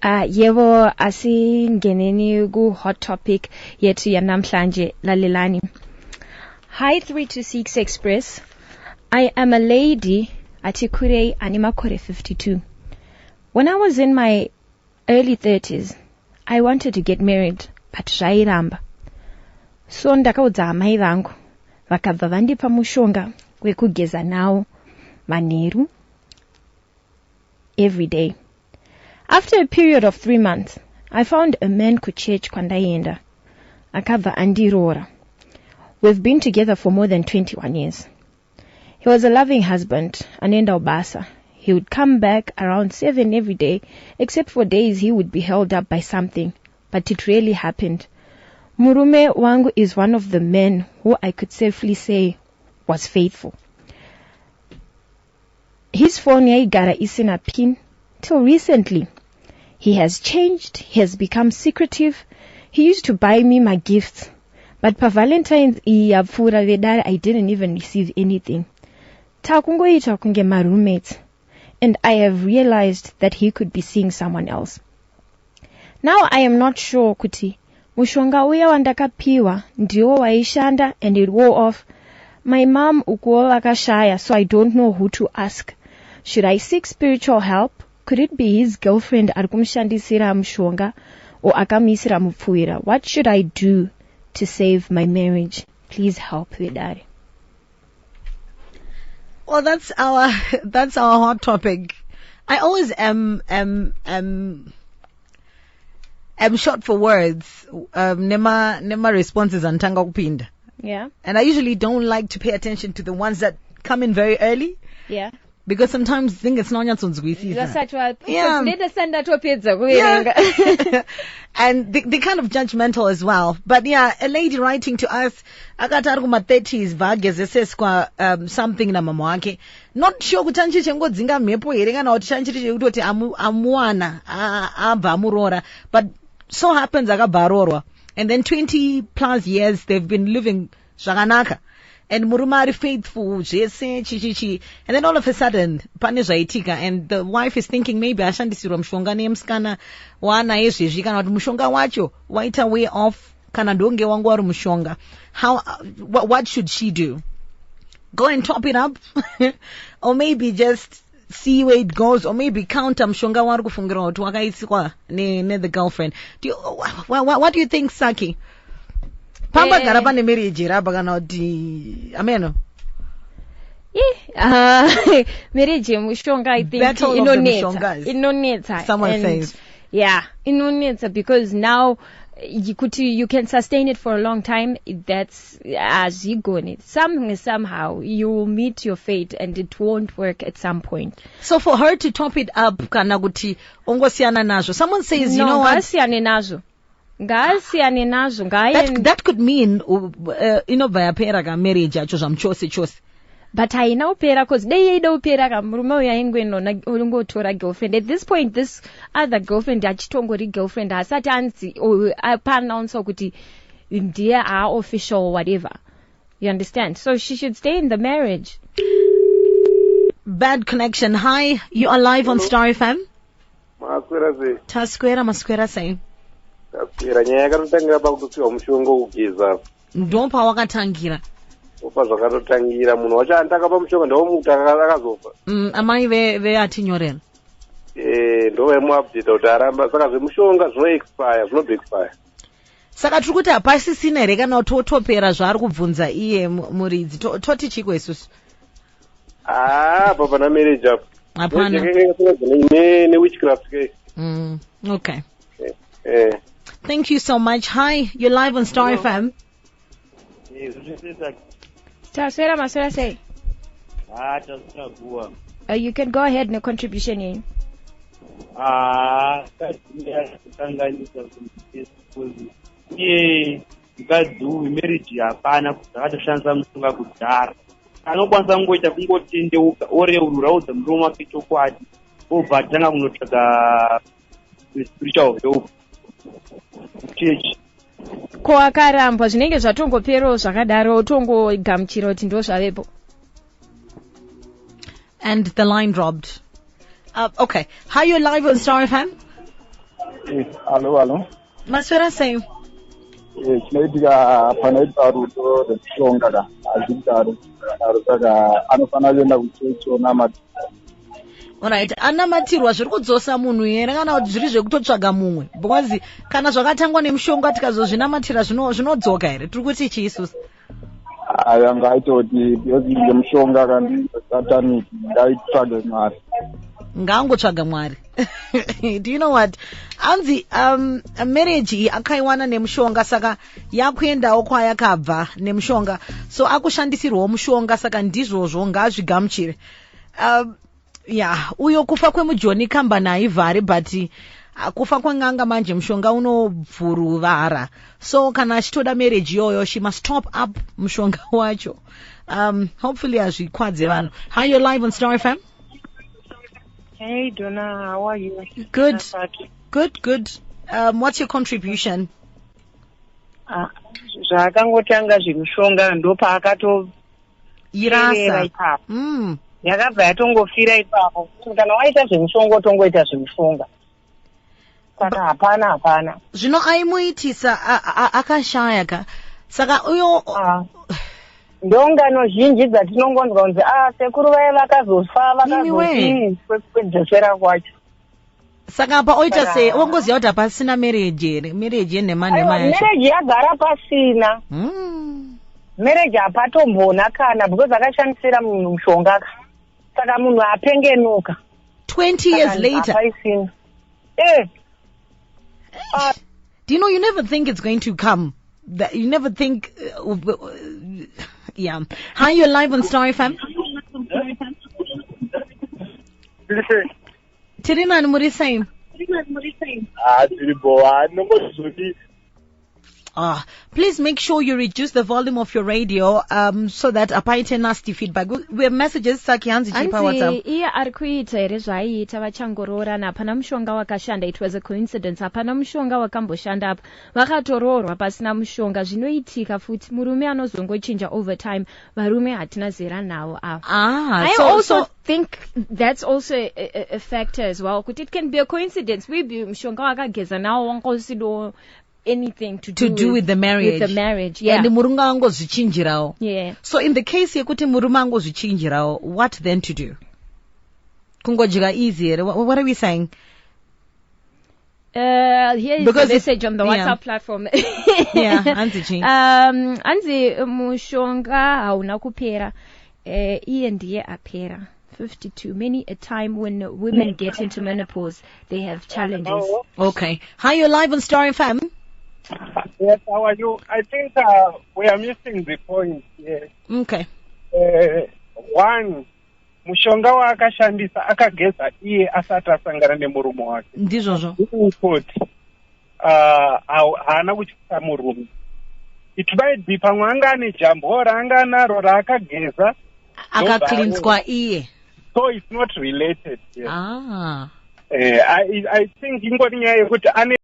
Yebo asingeneni ku hot topic yethu yanamhlanje lalelani. Hi 326 Express. I am a lady atikure animakore 52. When I was in my early 30s, I wanted to get married, but zvairamba. So ndakaudza amai vangu vakabva vandipa mushonga wekugeza nawo manheru every day. After a period of 3 months, I found a man kuchurch kwandaienda. Akabva andiroora. We've been together for more than 21 years. He was a loving husband, anenda ubasa. He would come back around 7 every day, except for days he would be held up by something, but it rarely happened. Murume wangu is one of the men who I could safely say was faithful. His phone yaigara isina pin till recently. He has changed, he has become secretive. He used to buy me my gifts, but for Valentine's iyapfura vedare I didn't even receive anything. Takungoita kunge my roommates, and I have realized that he could be seeing someone else. Now I am not sure kuti mushonga uya wandakapiwa ndiwo waishanda and it wore off. My mom ukuo vakashaya, so I don't know who to ask. Should I seek spiritual help? Could it be his girlfriend arikumshandisira mushonga or akamisira mupfuira? What should I do to save my marriage? Please help Vedari. Well, that's our hot topic. I always am short for words. Nema responses antanga kupinda. Yeah. And I usually don't like to pay attention to the ones that come in very early. Yeah. Because sometimes I think it's not yeah. And they kind of judgmental as well. But yeah, a lady writing to us, akatari kuma 30s vagezeseswa something na mama wake. Not sure kuti chanchi chengodzinga mhepo here kana kuti chanchi chekutoti amuwana abva amurora. But so happens akabarorwa. And then 20 plus years they've been living zvakanaka. And murumari faithful, jese, chichichi. And then all of a sudden, pane zvaitika, and the wife is thinking maybe ashandisirwa mushonga nemusikana wana ezvezvi kana kuti mushonga wacho waita way off kana ndonge wangu wari mushonga. What should she do? Go and top it up? Or maybe just see where it goes, or maybe counter mushonga wari kufungira kuti wakaiswa ne the girlfriend. What do you think, Saki? Pamba garapa ne marriage rapa kana kuti ameno. Marriage mushonga I think inonetsa. Someone says. Yeah, inonetsa because now you can sustain it for a long time. That's as you go in it. Somehow you will meet your fate and it won't work at some point. So for her to top it up kana kuti ongosiyana nazo. Someone says, you know what? That could mean vayapera ka marriage acho zvamchose. But haina upera cause dei yeida upera ka murume uya ingweno ungotora girlfriend. At this point this other girlfriend achitongori girlfriend asati anzi apanounce kuti ndiye official or whatever. You understand? So she should stay in the marriage. Bad connection. Hi, you are live on Star FM. Masquera saying. Nyaya yakatotangira pakututsiwa mushonga kugeza ndompa wakatangira opa zvakatotangira munhu wacho andakapa mushonga ndomuti akazofa amai veatinyorera ndovamuupdata kuti aramba saka zvemushonga zvinobackfire saka tiri kuti hapasisina here kana totopera zvaari kubvunza iye muridzi toti chiko isusu apa pana marriage apo hapana newitchcraft case okay. Thank you so much. Hi, you're live on Star FM. You can go ahead and contribution here. Mukadzi marriage hapana akatoshandisa mushonga kudhara anokwanisa kungoita kungotendeuka oreurura udza muromo wake chokwadi obva atanga kunotsvaga spiritual help church. Ko akarambwa zvinenge zvatongopero zvakadaro tongogamuchira kuti ndo zvavepo. And the line dropped. Okay. How you live on Star FM? Hello. Maswera sei? Chinoitika panoitwa rudo rwekushonga ka hazvitaro saka anofana kuenda kuchechi onamatira. Alright, anamatirwa zviri kudzosa munhu here kana kuti zviri zvekutotsvaga mumwe? Because kana zvakatangwa nemushonga tikazozvinamatira zvinodzoka here? Tiri kuti chii isusu? Aya ngaitoti because ngemushonga kandi sataniki ngaitsvage Mwari. Ngaangotsvaga Mwari. Do you know what? Anzi marriage iyi akaiwana nemushonga saka yakuendawo kwayakabva nemushonga. So akushandisirwawo mushonga saka ndizvozvo ngaazvigamuchire. Uyo kufa kwemujoni kamba naivhari but kufa kwen'anga manje mushonga unobvuruvara. So kana achitoda marriage yoyo she must top up mushonga wacho. Hopefully azvikwadze vanhu. Hi, you're live on Star FM. Hey Donna, how are you? Good. What's your contribution? Zvakangotanga zvemushonga ndopaakato Irasa. yakabva yatongofira ipapo. Kana waita zvemushonga utongoita zvemushonga. Saka hapana. Zvino aimuitisa akashaya ka. Saka uyo ndongano zhinji dzatinongonzwa kunzi sekuru vaye vakazofa kwedzokera kwacho. Saka apa oita sei? Ongoziva kuti hapasina marriage here. Marriage yenhema yacho. Marriage yagara pasina. Marriage hapatombona kana because akashandisira munhu mushonga. Saka munhu apengenuka. 20 years later. Do you know, you never think it's going to come. You never think... yeah. Hi, you're live on Star FM. Tirina muri saying? Please make sure you reduce the volume of your radio so that apaite nasty feedback. We have messages saki hanzi chipa WhatsApp. Iya arikuita ere zvaiita vachangororana hapana mushonga wakashanda. It was a coincidence. Hapana mushonga wakamboshanda apa. Vakatoroorwa pasina mushonga. Zvinoitika futi murume anozongochinja over time. Varume hatina zera nawo apa. I also think that's also a factor as well. Kuti it can be a coincidence. Maybe mushonga wakageza nawo wangosido anything to do with the marriage. Yeah. And murunga angozvichinjirawo. Yeah. So in the case yekuti murume angozvichinjirawo, what then to do? Kungojira easier. What are we saying? Here is because the message on the WhatsApp platform. Anzi mushonga hauna kupera. Iye ndiye apera. 52. Many a time when women get into menopause, they have challenges. Okay. Hi, you're live on Star FM. Yes, how are you? I think we are missing the point here. Okay. One, mushonga waakashandisa akageza iye asati asangana nemurume wake. Ndizvozvo. Kuti haana kutyisa murume. It might be pamwe anga ane jambora anga anaro raakageza akaklinswa iye. So it's not related. Yes. I I think ingori nyaya yekuti ane